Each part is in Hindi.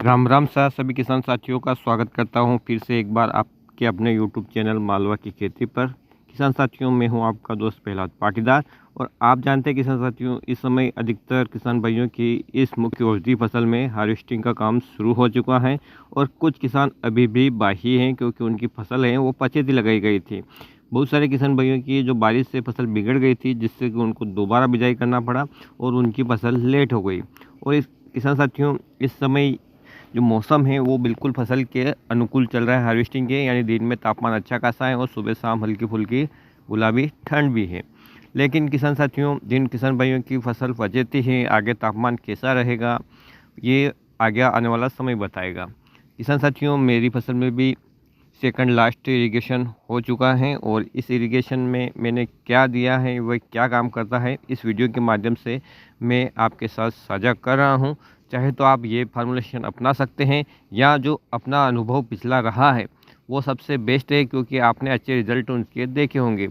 राम राम सा सभी किसान साथियों का स्वागत करता हूं फिर से एक बार आपके अपने यूट्यूब चैनल मालवा की खेती पर। किसान साथियों, मैं हूं आपका दोस्त प्रहलाद पाटीदार। और आप जानते हैं किसान साथियों, इस समय अधिकतर किसान भाइयों की इस मुख्य औषधि फसल में हार्वेस्टिंग का काम शुरू हो चुका है। और कुछ किसान अभी भी बाही हैं क्योंकि उनकी फसल है वो पछेती लगाई गई थी। बहुत सारे किसान भाइयों की जो बारिश से फसल बिगड़ गई थी, जिससे कि उनको दोबारा बिजाई करना पड़ा और उनकी फसल लेट हो गई। और इस किसान साथियों, इस समय जो मौसम है वो बिल्कुल फसल के अनुकूल चल रहा है हार्वेस्टिंग के, यानी दिन में तापमान अच्छा खासा है और सुबह शाम हल्की फुल्की गुलाबी ठंड भी है। लेकिन किसान साथियों, जिन किसान भाइयों की फसल फजेती है, आगे तापमान कैसा रहेगा ये आगे आने वाला समय बताएगा। किसान साथियों, मेरी फसल में भी सेकंड लास्ट इरिगेशन हो चुका है और इस इरिगेशन में मैंने क्या दिया है, वह क्या काम करता है, इस वीडियो के माध्यम से मैं आपके साथ साझा कर रहा हूं। चाहे तो आप ये फार्मूलेशन अपना सकते हैं, या जो अपना अनुभव पिछला रहा है वो सबसे बेस्ट है, क्योंकि आपने अच्छे रिजल्ट उनके देखे होंगे।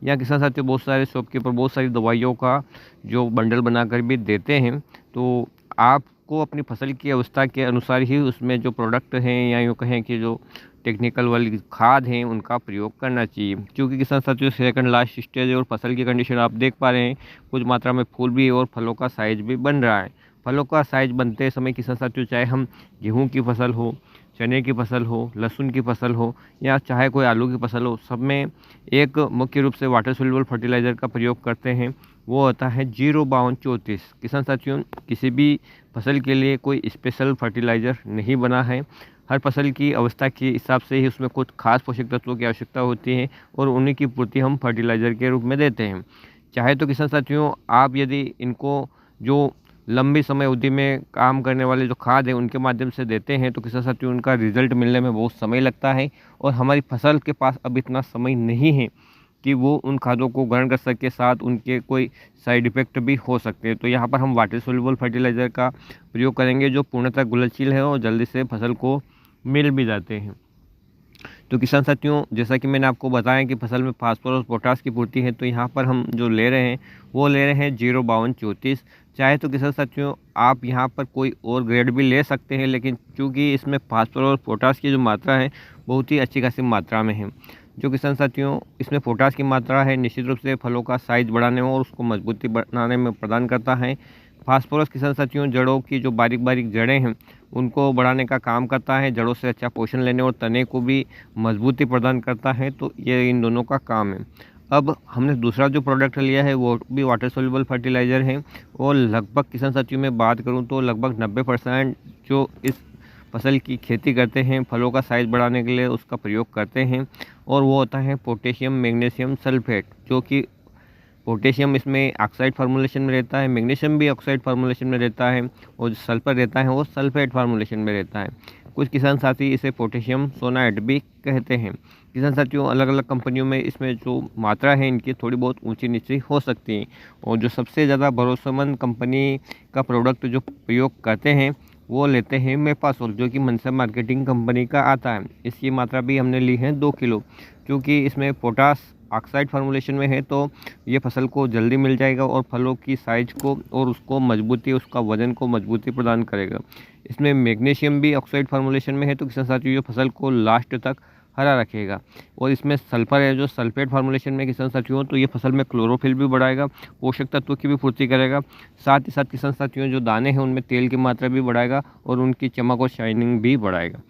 या किसान साथियों, बहुत सारे शॉपकीपर बहुत सारी दवाइयों का जो बंडल बनाकर भी देते हैं, तो आपको अपनी फसल की अवस्था के अनुसार ही उसमें जो प्रोडक्ट हैं, या यूँ कहें कि जो टेक्निकल वाली खाद हैं, उनका प्रयोग करना चाहिए। क्योंकि किसान साथियों, सेकंड लास्ट स्टेज और फसल की कंडीशन आप देख पा रहे हैं, कुछ मात्रा में फूल भी है और फलों का साइज भी बन रहा है। फलों का साइज बनते समय किसान साथियों, चाहे हम गेहूं की फसल हो, चने की फसल हो, लहसुन की फसल हो, या चाहे कोई आलू की फसल हो, सब में एक मुख्य रूप से वाटर सोल्यूबल फर्टिलाइज़र का प्रयोग करते हैं। वो होता है 05234। किसान साथियों, किसी भी फसल के लिए कोई स्पेशल फर्टिलाइज़र नहीं बना है। हर फसल की अवस्था के हिसाब से ही उसमें कुछ खास पोषक तत्वों की आवश्यकता होती है और उन्हीं की पूर्ति हम फर्टिलाइज़र के रूप में देते हैं। चाहे तो किसान साथियों, आप यदि इनको जो लंबी समय अवधि में काम करने वाले जो खाद है उनके माध्यम से देते हैं, तो किसान साथियों उनका रिजल्ट मिलने में बहुत समय लगता है। और हमारी फसल के पास अब इतना समय नहीं है कि वो उन खादों को ग्रहण कर सके, साथ उनके कोई साइड इफ़ेक्ट भी हो सकते हैं। तो यहाँ पर हम वाटर सोल्यूबल फर्टिलाइज़र का प्रयोग करेंगे, जो पूर्णतः घुलनशील है और जल्दी से फसल को मिल भी जाते हैं। तो किसान साथियों, जैसा कि मैंने आपको बताया कि फसल में फास्फोरस पोटास की पूर्ति है, तो यहाँ पर हम जो ले रहे हैं वो ले रहे हैं 05234। चाहे तो किसान साथियों, आप यहाँ पर कोई और ग्रेड भी ले सकते हैं, लेकिन चूँकि इसमें फास्फोरस और पोटास की जो मात्रा है बहुत ही अच्छी खासी मात्रा में है। जो किसान साथियों, इसमें पोटास की मात्रा है, निश्चित रूप से फलों का साइज बढ़ाने में और उसको मजबूती बनाने में प्रदान करता है। फास्फोरस किसान साथियों, जड़ों की जो बारीक बारीक जड़ें हैं उनको बढ़ाने का काम करता है, जड़ों से अच्छा पोषण लेने और तने को भी मजबूती प्रदान करता है। तो ये इन दोनों का काम है। अब हमने दूसरा जो प्रोडक्ट लिया है वो भी वाटर सोल्यूबल फर्टिलाइज़र है, और लगभग किसान साथियों में बात करूँ तो लगभग 90% जो इस फसल की खेती करते हैं, फलों का साइज बढ़ाने के लिए उसका प्रयोग करते हैं, और वो होता है पोटेशियम मैग्नीशियम सल्फेट। जो कि पोटेशियम इसमें ऑक्साइड फार्मूलेशन में रहता है, मैग्नीशियम भी ऑक्साइड फार्मूलेशन में रहता है, और जो सल्फर रहता है वो सल्फेट फार्मूलेशन में रहता है। कुछ किसान साथी इसे पोटेशियम सोनाइट भी कहते हैं। किसान साथियों, अलग अलग कंपनियों में इसमें जो मात्रा है इनकी थोड़ी बहुत ऊंची नीची हो सकती है, और जो सबसे ज़्यादा भरोसेमंद कंपनी का प्रोडक्ट जो प्रयोग करते हैं वो लेते हैं मेपासोल, जो कि मनसा मार्केटिंग कंपनी का आता है। इसकी मात्रा भी हमने ली है 2 किलो, क्योंकि इसमें पोटास ऑक्साइड फार्मूलेशन में है, तो ये फसल को जल्दी मिल जाएगा और फलों की साइज को और उसको मजबूती, उसका वजन को मजबूती प्रदान करेगा। इसमें मैग्नीशियम भी ऑक्साइड फार्मूलेशन में है, तो किसान साथियों ये फसल को लास्ट तक हरा रखेगा। और इसमें सल्फर है जो सल्फेट फार्मूलेशन में किसान साथियों, तो ये फसल में क्लोरोफिल भी बढ़ाएगा, पोषक तत्वों की भी पूर्ति करेगा। साथ ही साथ किसान साथियों, जो दाने हैं उनमें तेल की मात्रा भी बढ़ाएगा और उनकी चमक और शाइनिंग भी बढ़ाएगा।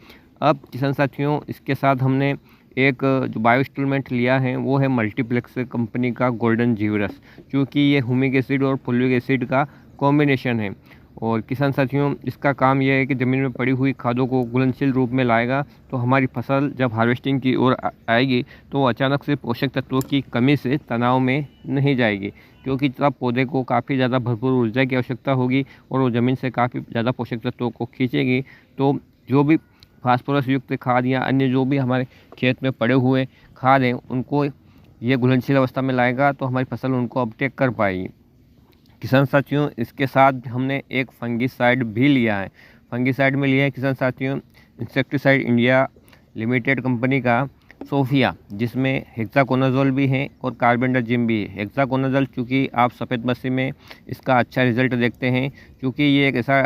अब किसान साथियों, इसके साथ हमने एक जो बायो स्टिमुलेंट लिया है वो है मल्टीप्लेक्स कंपनी का गोल्डन जीवरस, क्योंकि ये हुमिक एसिड और फुलिक एसिड का कॉम्बिनेशन है। और किसान साथियों, इसका काम यह है कि ज़मीन में पड़ी हुई खादों को घुलनशील रूप में लाएगा, तो हमारी फसल जब हार्वेस्टिंग की ओर आएगी तो वो अचानक से पोषक तत्वों की कमी से तनाव में नहीं जाएगी, क्योंकि तब पौधे को काफ़ी ज़्यादा भरपूर ऊर्जा की आवश्यकता होगी और वो ज़मीन से काफ़ी ज़्यादा पोषक तत्वों को खींचेगी। तो जो भी फास्फोरस युक्त खाद या अन्य जो भी हमारे खेत में पड़े हुए खाद हैं उनको ये घुलनशील अवस्था में लाएगा, तो हमारी फसल उनको अपटेक कर पाएगी। किसान साथियों, इसके साथ हमने एक फंगिसाइड भी लिया है। फंगिसाइड में लिया है किसान साथियों इंसेक्टिसाइड इंडिया लिमिटेड कंपनी का सोफिया, जिसमें हेक्साकोनाजोल भी है और कार्बेंडाजिम भी है। हेक्साकोनाजोल चूँकि आप सफ़ेद मक्खी में इसका अच्छा रिजल्ट देखते हैं, क्योंकि ये एक ऐसा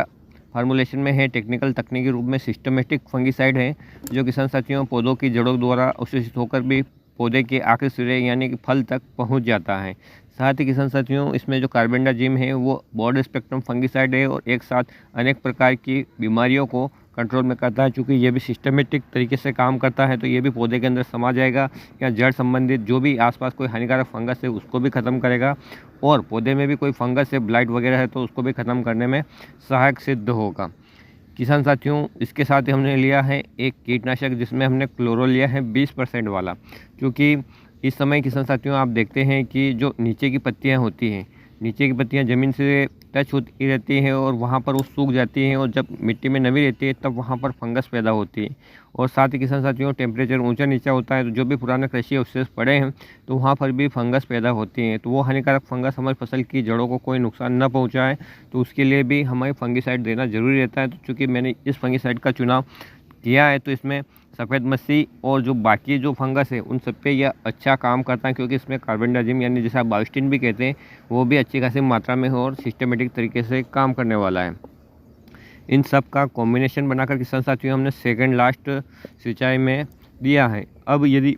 फार्मूलेशन में है, टेक्निकल तकनीकी रूप में सिस्टमेटिक फंगिसाइड है, जो किसान साथियों पौधों की जड़ों द्वारा अवशोषित होकर भी पौधे के आखिरी सिरे यानी कि फल तक पहुंच जाता है। साथ ही किसान साथियों इसमें जो कार्बेंडाजिम है वो ब्रॉड स्पेक्ट्रम फंगिसाइड है और एक साथ अनेक प्रकार की बीमारियों को कंट्रोल में करता है। चूँकि ये भी सिस्टमेटिक तरीके से काम करता है तो ये भी पौधे के अंदर समा जाएगा या जड़ संबंधित जो भी आसपास कोई हानिकारक फंगस है उसको भी ख़त्म करेगा, और पौधे में भी कोई फंगस है, ब्लाइट वगैरह है तो उसको भी ख़त्म करने में सहायक सिद्ध होगा। किसान साथियों इसके साथ ही हमने लिया है एक कीटनाशक जिसमें हमने क्लोरो लिया है 20% वाला, क्योंकि इस समय किसान साथियों आप देखते हैं कि जो नीचे की पत्तियां होती हैं, नीचे की पत्तियां ज़मीन से टच होती रहती हैं और वहाँ पर वो सूख जाती हैं, और जब मिट्टी में नमी रहती है तब वहाँ पर फंगस पैदा होती है। और साथ ही किसान साथियों टेम्परेचर ऊंचा नीचा होता है तो जो भी पुराने कृषि अवशेष पड़े हैं तो वहाँ पर भी फंगस पैदा होती हैं, तो वो हानिकारक फंगस हमारी फसल की जड़ों को कोई नुकसान न पहुँचाए तो उसके लिए भी हमें फंगिसाइड देना ज़रूरी रहता है। तो चूँकि मैंने इस फंगिसाइड का चुनाव किया है तो इसमें सफ़ेद मस्सी और जो बाकी जो फंगस है उन सब पे यह अच्छा काम करता है, क्योंकि इसमें कार्बेंडाजिम यानी जैसे आप बायोस्टिन भी कहते हैं वो भी अच्छी खासी मात्रा में हो और सिस्टमेटिक तरीके से काम करने वाला है। इन सब का कॉम्बिनेशन बनाकर किसान साथियों हमने सेकंड लास्ट सिंचाई में दिया है। अब यदि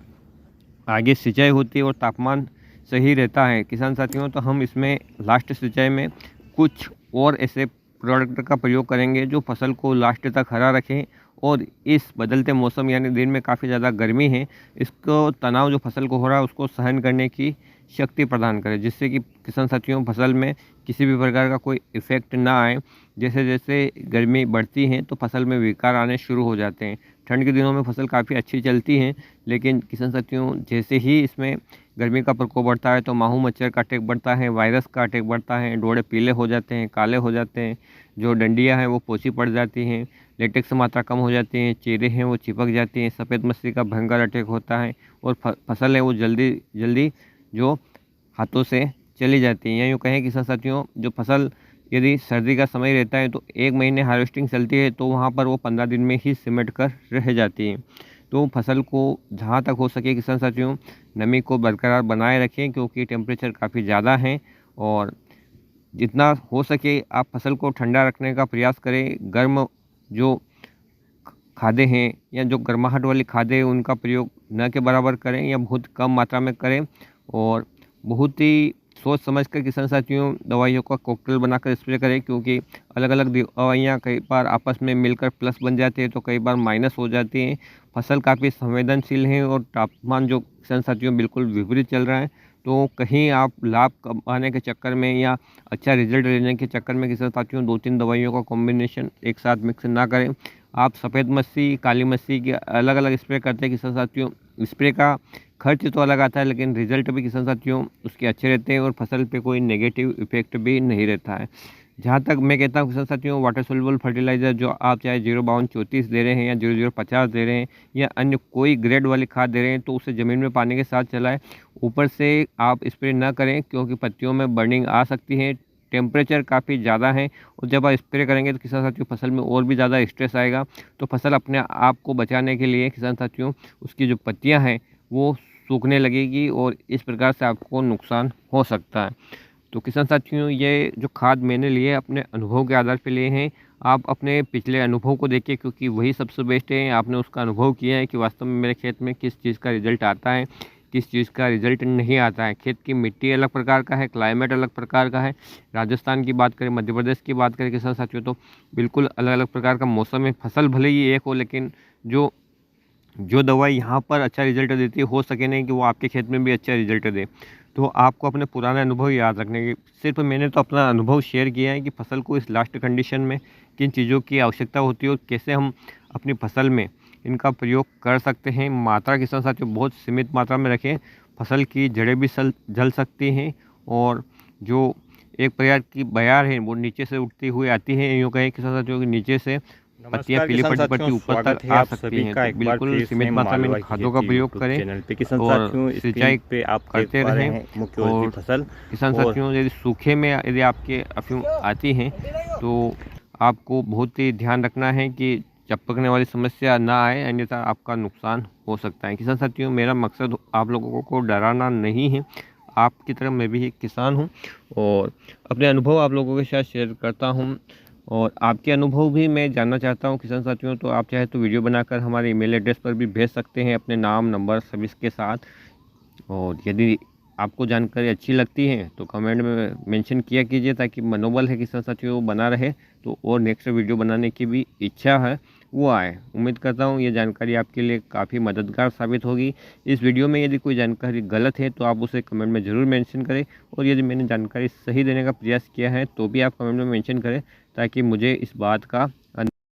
आगे सिंचाई होती है और तापमान सही रहता है किसान साथियों तो हम इसमें लास्ट सिंचाई में कुछ और ऐसे प्रोडक्ट का प्रयोग करेंगे जो फसल को लास्ट तक हरा रखें, और इस बदलते मौसम यानी दिन में काफ़ी ज़्यादा गर्मी है इसको तनाव जो फसल को हो रहा है उसको सहन करने की शक्ति प्रदान करे, जिससे कि किसान साथियों फसल में किसी भी प्रकार का कोई इफ़ेक्ट ना आए। जैसे जैसे गर्मी बढ़ती है तो फसल में विकार आने शुरू हो जाते हैं। ठंड के दिनों में फसल काफ़ी अच्छी चलती है, लेकिन किसान साथियों जैसे ही इसमें गर्मी का प्रकोप बढ़ता है तो माहू मच्छर का अटैक बढ़ता है, वायरस का अटैक बढ़ता है, डोड़े पीले हो जाते हैं, काले हो जाते हैं, जो डंडियाँ हैं वो पोची पड़ जाती हैं, लेटेक्स मात्रा कम हो जाती है, चेरे हैं वो चिपक जाती हैं, सफ़ेद मस्सी का भयंकर अटैक होता है और फसल है वो जल्दी जल्दी जो हाथों से चली जाती है। या यूँ कहें किसान साथियों जो फसल यदि सर्दी का समय रहता है तो 1 महीने हार्वेस्टिंग चलती है तो वहाँ पर वो 15 दिन में ही सिमट कर रह जाती है। तो फसल को जहाँ तक हो सके किसान साथियों नमी को बरकरार बनाए रखें, क्योंकि टेम्परेचर काफ़ी ज़्यादा है और जितना हो सके आप फसल को ठंडा रखने का प्रयास करें। गर्म जो खादें हैं या जो गर्माहट वाली खादें हैं उनका प्रयोग न के बराबर करें या बहुत कम मात्रा में करें, और बहुत ही सोच समझ कर किसान साथियों दवाइयों का कॉकटेल बनाकर स्प्रे करें, क्योंकि अलग अलग दवाइयाँ कई बार आपस में मिलकर प्लस बन जाती है तो कई बार माइनस हो जाती हैं। फसल काफ़ी संवेदनशील है और तापमान जो किसान साथियों बिल्कुल विपरीत चल रहा है, तो कहीं आप लाभ कमाने के चक्कर में या अच्छा रिजल्ट लेने के चक्कर में किसान साथियों 2-3 दवाइयों का कॉम्बिनेशन एक साथ मिक्स ना करें। आप सफ़ेद मस्सी, काली मस्सी के अलग अलग स्प्रे करते हैं किसान साथियों, स्प्रे का खर्च तो अलग आता है लेकिन रिजल्ट भी किसान साथियों उसके अच्छे रहते हैं और फसल पे कोई नेगेटिव इफेक्ट भी नहीं रहता है। जहाँ तक मैं कहता हूँ किसान साथियों वाटर सोल्युबल फर्टिलाइज़र जो आप चाहे 05234 दे रहे हैं या 0050 दे रहे हैं या अन्य कोई ग्रेड वाली खाद दे रहे हैं तो उसे ज़मीन में पानी के साथ चलाएं, ऊपर से आप स्प्रे ना करें क्योंकि पत्तियों में बर्निंग आ सकती है। टेम्परेचर काफ़ी ज़्यादा है और जब आप स्प्रे करेंगे तो किसान साथियों फसल में और भी ज़्यादा स्ट्रेस आएगा, तो फसल अपने आप को बचाने के लिए किसान साथियों उसकी जो पत्तियाँ हैं वो सूखने लगेगी और इस प्रकार से आपको नुकसान हो सकता है। तो किसान साथियों ये जो खाद मैंने लिए अपने अनुभव के आधार पर लिए हैं, आप अपने पिछले अनुभव को देखिए क्योंकि वही सबसे बेस्ट है। आपने उसका अनुभव किया है कि वास्तव में मेरे खेत में किस चीज़ का रिजल्ट आता है, किस चीज़ का रिजल्ट नहीं आता है। खेत की मिट्टी अलग प्रकार का है, क्लाइमेट अलग प्रकार का है। राजस्थान की बात करें, मध्य प्रदेश की बात करें किसान साथियों तो बिल्कुल अलग अलग प्रकार का मौसम है। फसल भले ही एक हो लेकिन जो जो दवाई यहाँ पर अच्छा रिजल्ट देती है हो सके नहीं कि वो आपके खेत में भी अच्छा रिजल्ट दे। तो आपको अपने पुराने अनुभव याद रखने की, सिर्फ मैंने तो अपना अनुभव शेयर किया है कि फसल को इस लास्ट कंडीशन में किन चीज़ों की आवश्यकता होती है और कैसे हम अपनी फसल में इनका प्रयोग कर सकते हैं। मात्रा किसान साथियों बहुत सीमित मात्रा में रखें, फसल की जड़ें भी जल सकती हैं और जो एक प्रकार की बयार है वो नीचे से उठती हुई आती है। यूँ कहें किसान साथियों के नीचे से पत्तियां पीली पड़ती पड़ती ऊपर तक आ सकती हैं। तो बिल्कुल सीमित मात्रा में खादों का प्रयोग करें और सिंचाई पे आप करते रहें। और फसल किसान साथियों यदि सूखे में यदि आपके अफीम आती हैं तो आपको बहुत ही ध्यान रखना है कि चपकने वाली समस्या ना आए, अन्यथा आपका नुकसान हो सकता है। किसान साथियों मेरा मकसद आप लोगों को डराना नहीं है, आपकी तरह मैं भी एक किसान हूँ और अपने अनुभव आप लोगों के साथ शेयर करता हूँ। और आपके अनुभव भी मैं जानना चाहता हूं किसान साथियों। तो आप चाहे तो वीडियो बनाकर हमारे ईमेल एड्रेस पर भी भेज सकते हैं अपने नाम, नंबर सभी के साथ। और यदि आपको जानकारी अच्छी लगती है तो कमेंट में मेंशन किया कीजिए, ताकि मनोबल है किसान साथियों वो बना रहे, तो और नेक्स्ट वीडियो बनाने की भी इच्छा है वो आए। उम्मीद करता हूँ ये जानकारी आपके लिए काफ़ी मददगार साबित होगी। इस वीडियो में यदि कोई जानकारी गलत है तो आप उसे कमेंट में ज़रूर मेंशन करें, और यदि मैंने जानकारी सही देने का प्रयास किया है तो भी आप कमेंट में मेंशन करें, ताकि मुझे इस बात का